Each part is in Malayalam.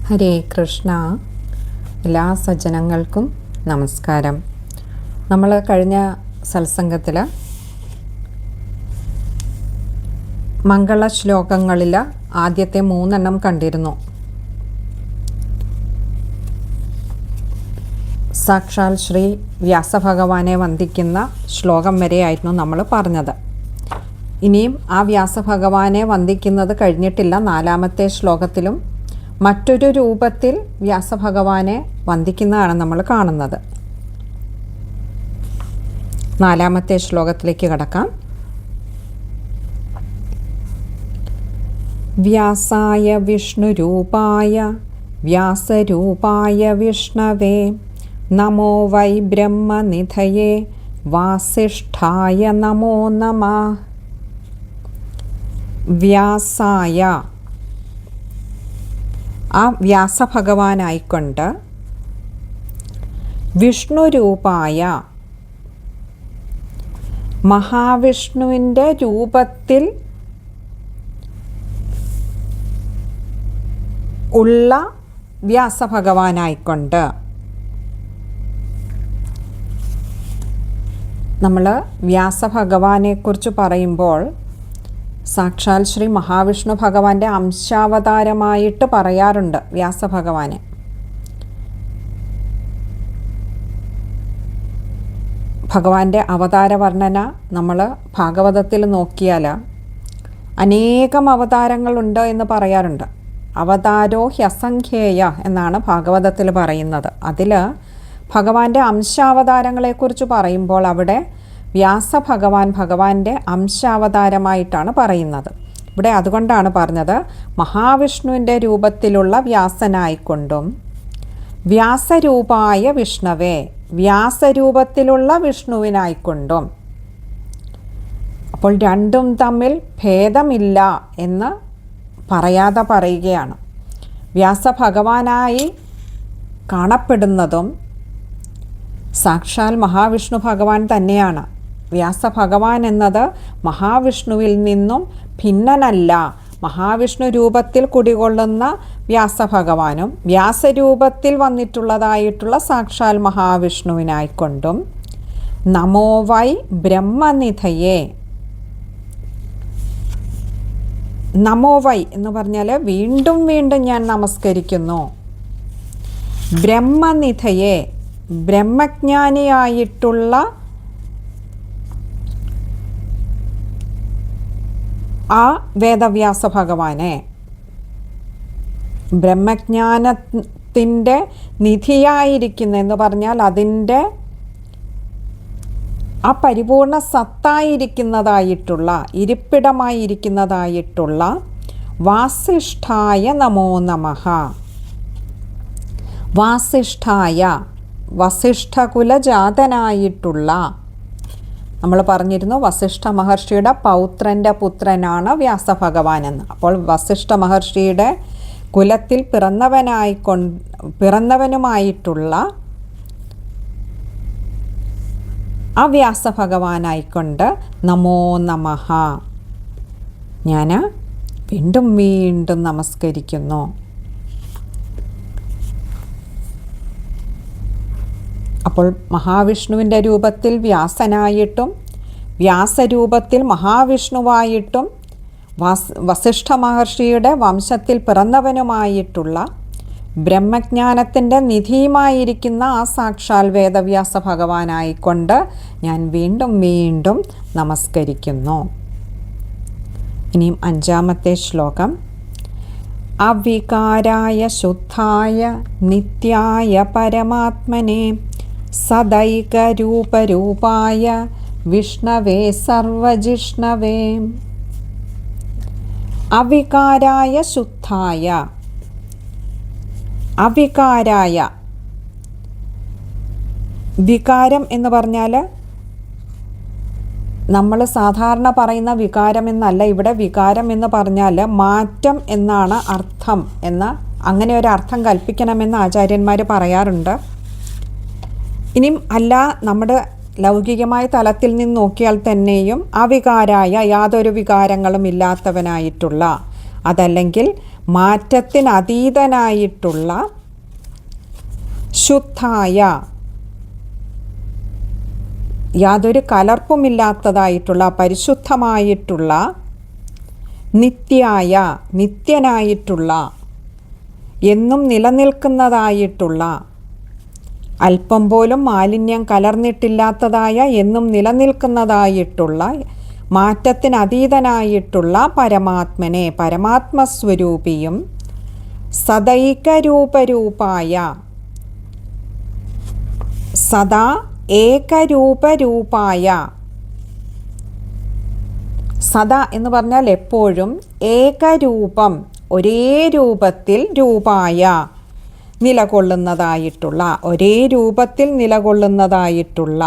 ഹരേ കൃഷ്ണ. എല്ലാ സജ്ജനങ്ങൾക്കും നമസ്കാരം. നമ്മൾ കഴിഞ്ഞ സത്സംഗത്തിൽ മംഗള ശ്ലോകങ്ങളിൽ ആദ്യത്തെ 3 കണ്ടിരുന്നു. സാക്ഷാൽ ശ്രീ വ്യാസഭഗവാനെ വന്ദിക്കുന്ന ശ്ലോകം വരെയായിരുന്നു നമ്മൾ പറഞ്ഞത്. ഇനിയും ആ വ്യാസഭഗവാനെ വന്ദിക്കുന്നത് കഴിഞ്ഞിട്ടില്ല. 4-ാമത്തെ ശ്ലോകത്തിലും മറ്റൊരു രൂപത്തിൽ വ്യാസഭഗവാനെ വന്ദിക്കുന്നതാണ് നമ്മൾ കാണുന്നത്. 4-ാമത്തെ ശ്ലോകത്തിലേക്ക് കടക്കാം. വ്യാസായ വിഷ്ണുരൂപായ വ്യാസരൂപായ വിഷ്ണവേ നമോ വൈ ബ്രഹ്മനിധയേ വാസിഷ്ഠായ നമോ നമഃ. വ്യാസായ, ആ വ്യാസഭഗവാനായിക്കൊണ്ട്, വിഷ്ണുരൂപായ, മഹാവിഷ്ണുവിൻ്റെ രൂപത്തിൽ ഉള്ള വ്യാസഭഗവാനായിക്കൊണ്ട്. നമ്മൾ വ്യാസഭഗവാനെക്കുറിച്ച് പറയുമ്പോൾ സാക്ഷാൽ ശ്രീ മഹാവിഷ്ണു ഭഗവാന്റെ അംശാവതാരമായിട്ട് പറയാറുണ്ട് വ്യാസഭഗവാനെ. ഭഗവാന്റെ അവതാര വർണ്ണന നമ്മൾ ഭാഗവതത്തിൽ നോക്കിയാൽ അനേകം അവതാരങ്ങളുണ്ട് എന്ന് പറയാറുണ്ട്. അവതാരോ ഹ്യസംഖ്യേയ എന്നാണ് ഭാഗവതത്തിൽ പറയുന്നത്. അതിൽ ഭഗവാന്റെ അംശാവതാരങ്ങളെക്കുറിച്ച് പറയുമ്പോൾ അവിടെ വ്യാസഭഗവാൻ ഭഗവാന്റെ അംശാവതാരമായിട്ടാണ് പറയുന്നത്. ഇവിടെ അതുകൊണ്ടാണ് പറഞ്ഞത് മഹാവിഷ്ണുവിൻ്റെ രൂപത്തിലുള്ള വ്യാസനായിക്കൊണ്ടും വ്യാസരൂപായ വിഷ്ണവേ, വ്യാസരൂപത്തിലുള്ള വിഷ്ണുവിനായിക്കൊണ്ടും. അപ്പോൾ രണ്ടും തമ്മിൽ ഭേദമില്ല എന്ന് പറയാതെ പറയുകയാണ്. വ്യാസഭഗവാനായി കാണപ്പെടുന്നതും സാക്ഷാൽ മഹാവിഷ്ണു ഭഗവാൻ തന്നെയാണ്. വ്യാസഭഗവാൻ എന്നത് മഹാവിഷ്ണുവിൽ നിന്നും ഭിന്നനല്ല. മഹാവിഷ്ണു രൂപത്തിൽ കുടികൊള്ളുന്ന വ്യാസഭഗവാനും വ്യാസരൂപത്തിൽ വന്നിട്ടുള്ളതായിട്ടുള്ള സാക്ഷാൽ മഹാവിഷ്ണുവിനായിക്കൊണ്ടും നമോ വൈ ബ്രഹ്മനിധയേ. നമോ വൈ എന്ന് പറഞ്ഞാൽ വീണ്ടും വീണ്ടും ഞാൻ നമസ്കരിക്കുന്നു. ബ്രഹ്മനിധയേ, ബ്രഹ്മജ്ഞാനിയായിട്ടുള്ള ആ വേദവ്യാസ ഭഗവാനെ, ബ്രഹ്മജ്ഞാനത്തിൻ്റെ നിധിയായിരിക്കുന്ന എന്ന് പറഞ്ഞാൽ അതിൻ്റെ ആ പരിപൂർണ സത്തായിരിക്കുന്നതായിട്ടുള്ള, ഇരിപ്പിടമായിരിക്കുന്നതായിട്ടുള്ള വാസിഷ്ഠായ നമോ നമഃ. വാസിഷ്ഠായ, വസിഷ്ഠകുലജാതനായിട്ടുള്ള, നമ്മൾ പറഞ്ഞിരുന്നു വസിഷ്ഠ മഹർഷിയുടെ പൗത്രൻ്റെ പുത്രനാണ് വ്യാസഭഗവാനെന്ന്. അപ്പോൾ വസിഷ്ഠ മഹർഷിയുടെ കുലത്തിൽ പിറന്നവനുമായിട്ടുള്ള ആ വ്യാസഭഗവാനായിക്കൊണ്ട് നമോ നമഃ ഞാൻ വീണ്ടും വീണ്ടും നമസ്കരിക്കുന്നു. അപ്പോൾ മഹാവിഷ്ണുവിൻ്റെ രൂപത്തിൽ വ്യാസനായിട്ടും വ്യാസരൂപത്തിൽ മഹാവിഷ്ണുവായിട്ടും വസിഷ്ഠ മഹർഷിയുടെ വംശത്തിൽ പിറന്നവനുമായിട്ടുള്ള ബ്രഹ്മജ്ഞാനത്തിൻ്റെ നിധിയുമായിരിക്കുന്ന ആ സാക്ഷാൽ വേദവ്യാസ ഭഗവാനായിക്കൊണ്ട് ഞാൻ വീണ്ടും വീണ്ടും നമസ്കരിക്കുന്നു. ഇനിയും 5-ാമത്തെ ശ്ലോകം. അവികാരായ ശുദ്ധായ നിത്യായ പരമാത്മനെ സദൈകരൂപരൂപായ വിഷ്ണവേ സർവജിഷ്ണവേ. അവികാരായ ശുദ്ധായ, അവികാരായ, വികാരം എന്ന് പറഞ്ഞാൽ നമ്മൾ സാധാരണ പറയുന്ന വികാരം എന്നല്ല. ഇവിടെ വികാരം എന്ന് പറഞ്ഞാൽ മാറ്റം എന്നാണ് അർത്ഥം എന്ന്, അങ്ങനെ ഒരു അർത്ഥം കൽപ്പിക്കണമെന്ന് ആചാര്യന്മാർ പറയാറുണ്ട്. ഇനിയും അല്ല, നമ്മുടെ ലൗകികമായ തലത്തിൽ നിന്ന് നോക്കിയാൽ തന്നെയും അവികാരായ, യാതൊരു വികാരങ്ങളും ഇല്ലാത്തവനായിട്ടുള്ള, അതല്ലെങ്കിൽ മാറ്റത്തിനതീതനായിട്ടുള്ള ശുദ്ധായ, യാതൊരു കലർപ്പുമില്ലാത്തതായിട്ടുള്ള പരിശുദ്ധമായിട്ടുള്ള നിത്യായ, നിത്യനായിട്ടുള്ള, എന്നും നിലനിൽക്കുന്നതായിട്ടുള്ള, അല്പം പോലും മാലിന്യം കലർന്നിട്ടില്ലാത്തതായ, എന്നും നിലനിൽക്കുന്നതായിട്ടുള്ള, മാറ്റത്തിനതീതനായിട്ടുള്ള പരമാത്മനെ, പരമാത്മസ്വരൂപിയും സദൈകരൂപരൂപായ, സദാ ഏകരൂപരൂപായ, സദാ എന്ന് പറഞ്ഞാൽ എപ്പോഴും, ഏകരൂപം ഒരേ രൂപത്തിൽ, രൂപായ നിലകൊള്ളുന്നതായിട്ടുള്ള, ഒരേ രൂപത്തിൽ നിലകൊള്ളുന്നതായിട്ടുള്ള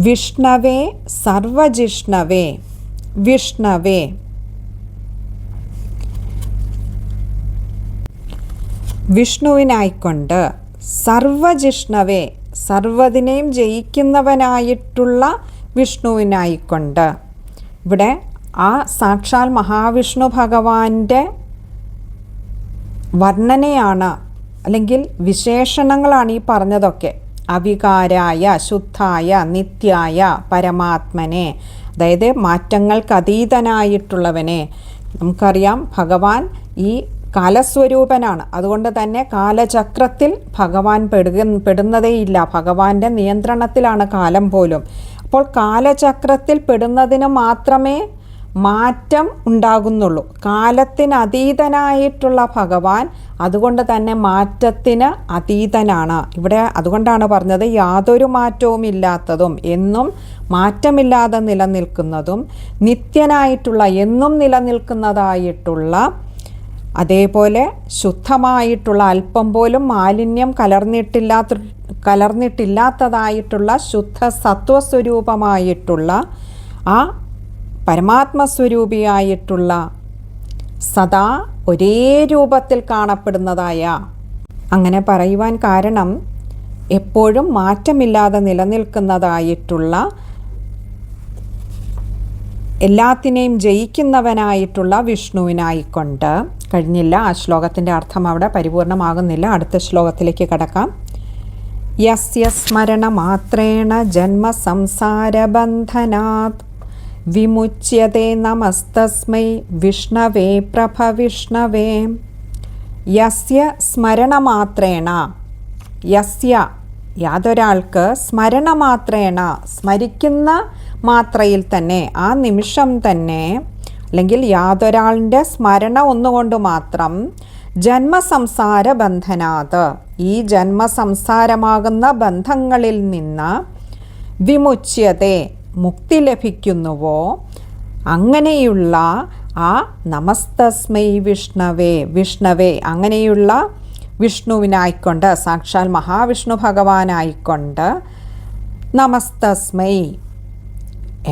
വിഷ്ണവേ സർവജിഷ്ണവേ, വിഷ്ണവേ വിഷ്ണുവിനായിക്കൊണ്ട്, സർവജിഷ്ണവേ സർവ്വതിനെയും ജയിക്കുന്നവനായിട്ടുള്ള വിഷ്ണുവിനായിക്കൊണ്ട്. ഇവിടെ ആ സാക്ഷാൽ മഹാവിഷ്ണു ഭഗവാന്റെ വർണ്ണനയാണ്, അല്ലെങ്കിൽ വിശേഷണങ്ങളാണ് ഈ പറഞ്ഞതൊക്കെ. അവികാരായ, ശുദ്ധായ, നിത്യായ പരമാത്മനെ, അതായത് മാറ്റങ്ങൾക്ക് അതീതനായിട്ടുള്ളവനെ. നമുക്കറിയാം ഭഗവാൻ ഈ കാലസ്വരൂപനാണ്. അതുകൊണ്ട് തന്നെ കാലചക്രത്തിൽ ഭഗവാൻ പെടുന്നതേയില്ല. ഭഗവാന്റെ നിയന്ത്രണത്തിലാണ് കാലം പോലും. അപ്പോൾ കാലചക്രത്തിൽ പെടുന്നതിന് മാത്രമേ മാറ്റം ഉണ്ടാകുന്നുള്ളൂ. കാലത്തിന് അതീതനായിട്ടുള്ള ഭഗവാൻ അതുകൊണ്ട് തന്നെ മാറ്റത്തിന് അതീതനാണ്. ഇവിടെ അതുകൊണ്ടാണ് പറഞ്ഞത് യാതൊരു മാറ്റവും ഇല്ലാത്തതും, എന്നും മാറ്റമില്ലാതെ നിലനിൽക്കുന്നതും, നിത്യനായിട്ടുള്ള, എന്നും നിലനിൽക്കുന്നതായിട്ടുള്ള, അതേപോലെ ശുദ്ധമായിട്ടുള്ള, അല്പം പോലും മാലിന്യം കലർന്നിട്ടില്ലാത്തതായിട്ടുള്ള ശുദ്ധ സത്വസ്വരൂപമായിട്ടുള്ള ആ പരമാത്മസ്വരൂപിയായിട്ടുള്ള, സദാ ഒരേ രൂപത്തിൽ കാണപ്പെടുന്നതായ. അങ്ങനെ പറയുവാൻ കാരണം എപ്പോഴും മാറ്റമില്ലാതെ നിലനിൽക്കുന്നതായിട്ടുള്ള, എല്ലാത്തിനെയും ജയിക്കുന്നവനായിട്ടുള്ള വിഷ്ണുവിനായിക്കൊണ്ട്. കഴിഞ്ഞില്ല, ആ ശ്ലോകത്തിൻ്റെ അർത്ഥം അവിടെ പരിപൂർണമാകുന്നില്ല. അടുത്ത ശ്ലോകത്തിലേക്ക് കടക്കാം. യസ്യ സ്മരണമാത്രേണ ജന്മ സംസാരബന്ധനാത് വിമുച്യതേ നമസ്തസ്മൈ വിഷ്ണവേ പ്രഭവിഷ്ണവേ. യസ്യ സ്മരണമാത്രേണ, യസ്യ യാതൊരാൾക്ക്, സ്മരണമാത്രേണ സ്മരിക്കുന്ന മാത്രയിൽ തന്നെ, ആ നിമിഷം തന്നെ, അല്ലെങ്കിൽ യാതൊരാളിൻ്റെ സ്മരണ ഒന്നുകൊണ്ട് മാത്രം, ജന്മസംസാര ബന്ധനാത് ഈ ജന്മസംസാരമാകുന്ന ബന്ധങ്ങളിൽ നിന്ന്, വിമുച്യതേ മുക്തി ലഭിക്കുന്നുവോ, അങ്ങനെയുള്ള ആ നമസ്തസ്മൈ വിഷ്ണവേ, വിഷ്ണവേ അങ്ങനെയുള്ള വിഷ്ണുവിനായിക്കൊണ്ട്, സാക്ഷാൽ മഹാവിഷ്ണു ഭഗവാനായിക്കൊണ്ട്, നമസ്തസ്മൈ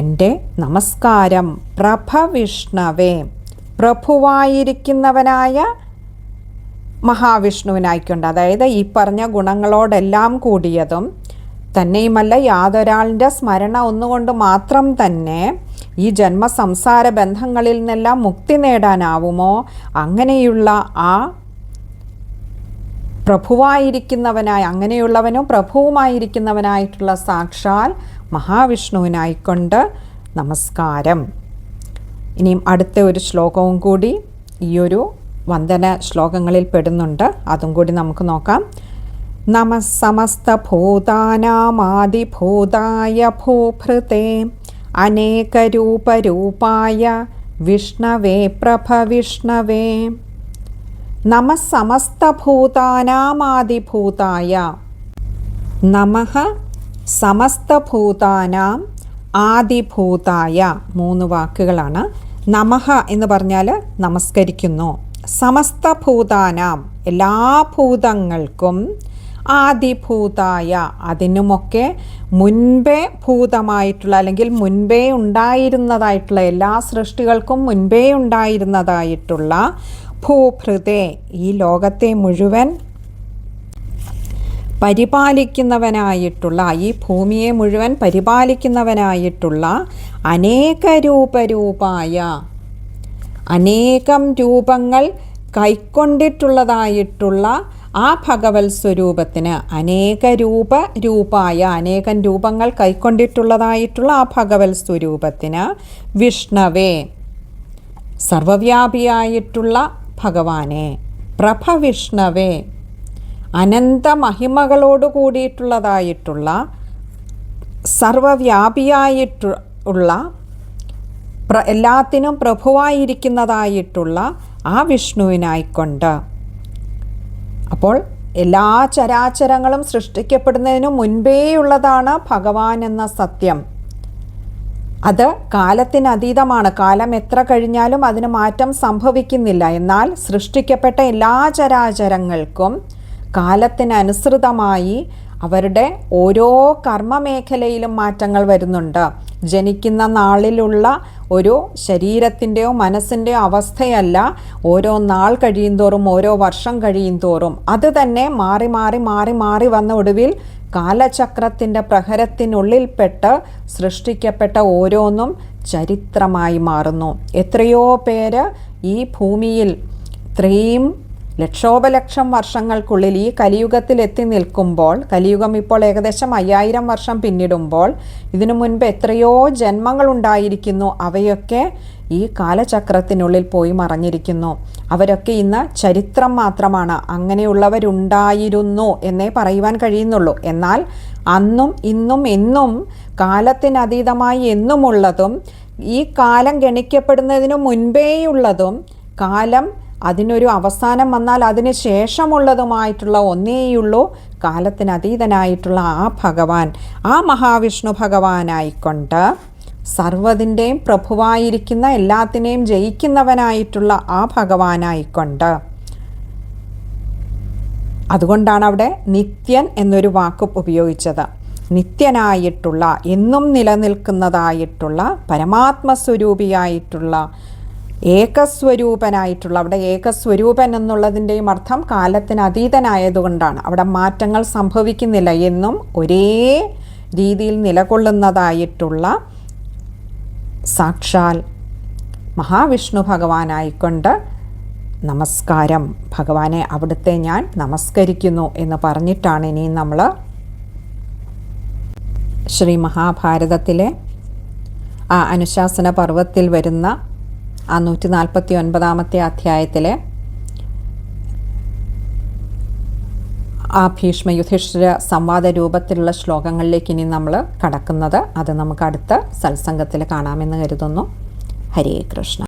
എൻ്റെ നമസ്കാരം, പ്രഭവിഷ്ണവേ പ്രഭുവായിരിക്കുന്നവനായ മഹാവിഷ്ണുവിനായിക്കൊണ്ട്. അതായത് ഈ പറഞ്ഞ ഗുണങ്ങളോടെല്ലാം കൂടിയതും, തന്നെയുമല്ല യാതൊരാളിൻ്റെ സ്മരണ ഒന്നുകൊണ്ട് മാത്രം തന്നെ ഈ ജന്മസംസാര ബന്ധങ്ങളിൽ നിന്നെല്ലാം മുക്തി നേടാനാവുമോ, അങ്ങനെയുള്ള ആ പ്രഭുവായിരിക്കുന്നവനായ, അങ്ങനെയുള്ളവനും പ്രഭുവുമായിരിക്കുന്നവനായിട്ടുള്ള സാക്ഷാൽ മഹാവിഷ്ണുവിനായിക്കൊണ്ട് നമസ്കാരം. ഇനിയും അടുത്ത ഒരു ശ്ലോകവും കൂടി ഈയൊരു വന്ദന ശ്ലോകങ്ങളിൽ പെടുന്നുണ്ട്, അതും കൂടി നമുക്ക് നോക്കാം. നമഃ സമസ്തഭൂതാനാമാദിഭൂതായ ഭൂഭൃതേ അനേകരൂപരൂപായ വിഷ്ണവേ പ്രഭവിഷ്ണവേ. നമഃ സമസ്തഭൂതാനാമാദിഭൂതായ, നമഃ സമസ്തഭൂതാനാം ആദിഭൂതായ, 3 വാക്കുകളാണ്. നമഃ എന്ന് പറഞ്ഞാൽ നമസ്കരിക്കുന്നു. സമസ്തഭൂതാനാം എല്ലാ ഭൂതങ്ങൾക്കും, ആദിഭൂതായ അതിനുമൊക്കെ മുൻപേ ഭൂതമായിട്ടുള്ള, അല്ലെങ്കിൽ മുൻപേ ഉണ്ടായിരുന്നതായിട്ടുള്ള, എല്ലാ സൃഷ്ടികൾക്കും മുൻപേ ഉണ്ടായിരുന്നതായിട്ടുള്ള ഭൂഭൃതേ ഈ ലോകത്തെ മുഴുവൻ പരിപാലിക്കുന്നവനായിട്ടുള്ള, ഈ ഭൂമിയെ മുഴുവൻ പരിപാലിക്കുന്നവനായിട്ടുള്ള അനേകരൂപരൂപായ, അനേകം രൂപങ്ങൾ കൈക്കൊണ്ടിട്ടുള്ളതായിട്ടുള്ള ആ ഭഗവത് സ്വരൂപത്തിന്, അനേകരൂപായ, അനേകം രൂപങ്ങൾ കൈക്കൊണ്ടിട്ടുള്ളതായിട്ടുള്ള ആ ഭഗവത് സ്വരൂപത്തിന് വിഷ്ണവേ, സർവവ്യാപിയായിട്ടുള്ള ഭഗവാനെ, പ്രഭവിഷ്ണവേ, അനന്ത മഹിമകളോട് കൂടിയിട്ടുള്ളതായിട്ടുള്ള സർവവ്യാപിയായിട്ടുള്ള എല്ലാത്തിനും പ്രഭുവായിരിക്കുന്നതായിട്ടുള്ള ആ വിഷ്ണുവിനായിക്കൊണ്ട്. അപ്പോൾ എല്ലാ ചരാചരങ്ങളും സൃഷ്ടിക്കപ്പെടുന്നതിനു മുൻപേയുള്ളതാണ് ഭഗവാൻ എന്ന സത്യം. അത് കാലത്തിനതീതമാണ്. കാലം എത്ര കഴിഞ്ഞാലും അതിന് മാറ്റം സംഭവിക്കുന്നില്ല. എന്നാൽ സൃഷ്ടിക്കപ്പെട്ട എല്ലാ ചരാചരങ്ങൾക്കും കാലത്തിനനുസൃതമായി അവരുടെ ഓരോ കർമ്മമേഖലയിലും മാറ്റങ്ങൾ വരുന്നുണ്ട്. ജനിക്കുന്ന നാളിലുള്ള ഒരു ശരീരത്തിൻ്റെയോ മനസ്സിൻ്റെയോ അവസ്ഥയല്ല ഓരോ നാൾ കഴിയുന്തോറും, ഓരോ വർഷം കഴിയുന്തോറും അത് തന്നെ മാറി മാറി മാറി മാറി വന്ന ഒടുവിൽ കാലചക്രത്തിൻ്റെ പ്രഹരത്തിനുള്ളിൽപ്പെട്ട് സൃഷ്ടിക്കപ്പെട്ട ഓരോന്നും ചരിത്രമായി മാറുന്നു. എത്രയോ പേര് ഈ ഭൂമിയിൽ ഇത്രയും ലക്ഷോപലക്ഷം വർഷങ്ങൾക്കുള്ളിൽ ഈ കലിയുഗത്തിൽ എത്തി നിൽക്കുമ്പോൾ, കലിയുഗം ഇപ്പോൾ ഏകദേശം 5000 വർഷം പിന്നിടുമ്പോൾ ഇതിനു മുൻപ് എത്രയോ ജന്മങ്ങളുണ്ടായിരിക്കുന്നു. അവയൊക്കെ ഈ കാലചക്രത്തിനുള്ളിൽ പോയി മറഞ്ഞിരിക്കുന്നു. അവരൊക്കെ ഇന്ന് ചരിത്രം മാത്രമാണ്. അങ്ങനെയുള്ളവരുണ്ടായിരുന്നു എന്നേ പറയുവാൻ കഴിയുന്നുള്ളൂ. എന്നാൽ അന്നും ഇന്നും എന്നും കാലത്തിനതീതമായി എന്നുമുള്ളതും ഈ കാലം ഗണിക്കപ്പെടുന്നതിനു മുൻപേയുള്ളതും കാലം അതിനൊരു അവസാനം വന്നാൽ അതിന് ശേഷമുള്ളതുമായിട്ടുള്ള ഒന്നേയുള്ളൂ കാലത്തിനതീതനായിട്ടുള്ള ആ ഭഗവാൻ, ആ മഹാവിഷ്ണു ഭഗവാനായിക്കൊണ്ട് സർവ്വതിൻ്റെയും പ്രഭുവായിരിക്കുന്ന, എല്ലാത്തിനെയും ജയിക്കുന്നവനായിട്ടുള്ള ആ ഭഗവാനായിക്കൊണ്ട്. അതുകൊണ്ടാണ് അവിടെ നിത്യൻ എന്നൊരു വാക്ക് ഉപയോഗിച്ചത്. നിത്യനായിട്ടുള്ള, എന്നും നിലനിൽക്കുന്നതായിട്ടുള്ള, പരമാത്മസ്വരൂപിയായിട്ടുള്ള, ഏകസ്വരൂപനായിട്ടുള്ള. അവിടെ ഏകസ്വരൂപൻ എന്നുള്ളതിൻ്റെയും അർത്ഥം കാലത്തിന് അതീതനായതുകൊണ്ടാണ്. അവിടെ മാറ്റങ്ങൾ സംഭവിക്കുന്നില്ല. എന്നും ഒരേ രീതിയിൽ നിലകൊള്ളുന്നതായിട്ടുള്ള സാക്ഷാൽ മഹാവിഷ്ണു ഭഗവാനായിക്കൊണ്ട് നമസ്കാരം, ഭഗവാനെ അവിടുത്തെ ഞാൻ നമസ്കരിക്കുന്നു എന്ന് പറഞ്ഞിട്ടാണ് ഇനി നമ്മൾ ശ്രീ മഹാഭാരതത്തിലെ ആ അനുശാസന പർവ്വത്തിൽ വരുന്ന ആ 149 അധ്യായത്തിലെ ആ ഭീഷ്മ യുധിഷ്ഠിര സംവാദ രൂപത്തിലുള്ള ശ്ലോകങ്ങളിലേക്ക് ഇനി നമ്മൾ കടക്കുന്നത്. അത് നമുക്ക് അടുത്ത സത്സംഗത്തിൽ കാണാമെന്ന് കരുതുന്നു. ഹരേ കൃഷ്ണ.